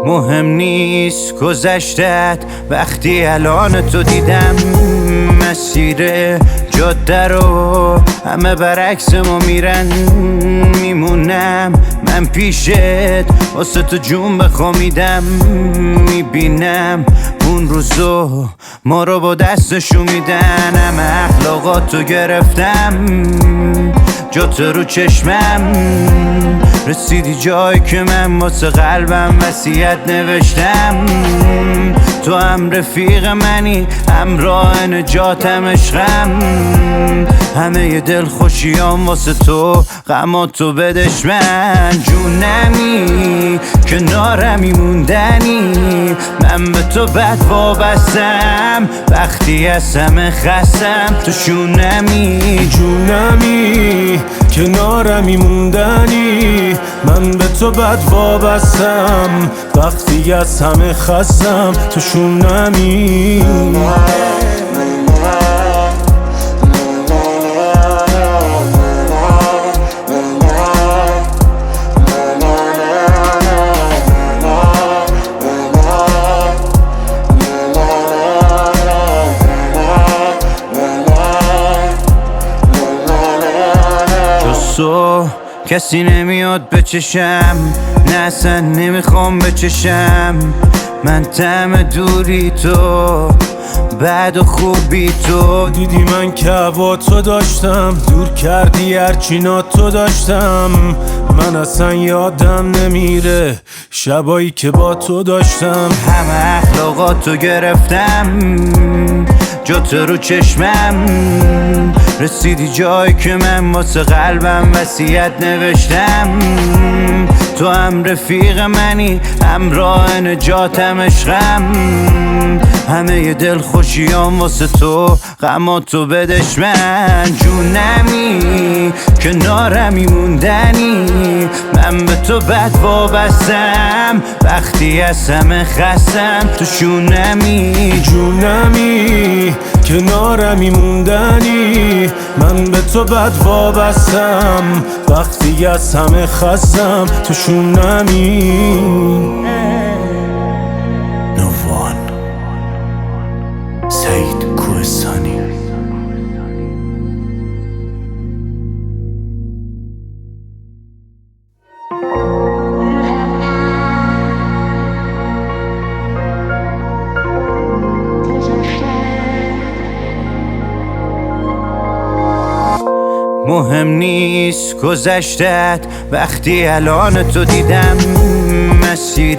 مهم نیست گذشتت وقتی الان تو دیدم، مسیر جاده رو همه برعکس ما میرن، میمونم من پیشت واسه تو جون بخوامیدم، میبینم اون روزو ما رو با دستشو میدن، همه اخلاقاتو گرفتم جات رو چشمم، رسیدی جایی که من واسه قلبم وصیت نوشتم، تو هم رفیق منی همراه نجاتم عشقم، همه ی دل خوشیام واسه تو غماتو بدش من، جونمی کنارمی موندنی، من به تو بد وابستم وقتی از همه خستم، تو شونمی جونمی کنارمی موندنی، من به تو بد وابستم وقتی از همه خستم، تو شونمی تو کسی نمیاد بچشم، نه اصلا نمیخوام بچشم، من طعم دوری تو بعد و خوبی تو، دیدی من که هوا تو داشتم، دور کردی هرچی تو داشتم، من اصلا یادم نمیره شبایی که با تو داشتم، همه اخلاقاتو گرفتم جات رو چشمم، رسیدی جایی که من واسه قلبم وصیت نوشتم، تو هم رفیق منی همراه نجاتم عشقم، همه ی دل خوشیام واسه تو غماتو بدش من، جونمی کنارمی موندنی، من به تو بد وابستم وقتی از همه خستم، تو شونمی جونمی کنارمی موندنی، من به تو بد وابستم وقتی از همه خستم، تو شونمی نوان سعید کوهستانی. مهم نیست گذشتت وقتی الان تو دیدم، مسیر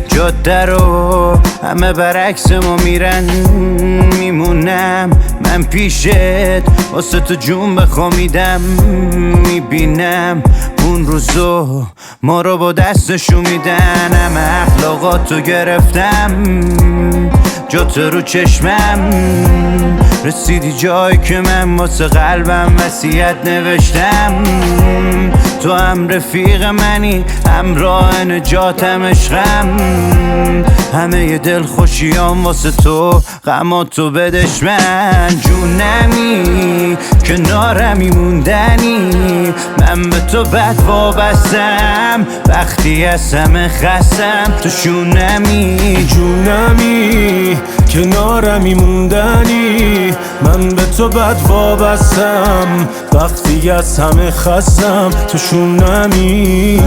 جاده رو همه برعکس ما میرن، میمونم من پیشت واسه تو جون بخوامیدم، میبینم اون روزو ما رو با دستشو میدن، همه اخلاقاتو گرفتم جات رو چشمم، رسیدی جایی که من واسه قلبم وصیت نوشتم، تو هم رفیق منی همراه نجاتم عشقم، همه ی دل خوشیام واسه تو غماتو بدش من، جونمی کنارمی موندنی، من به تو بد وابستم وقتی از همه خستم، تو شونمی جونمی کنارمی موندنی، من به تو بد وابستم وقتی از همه خستم، تو شونمی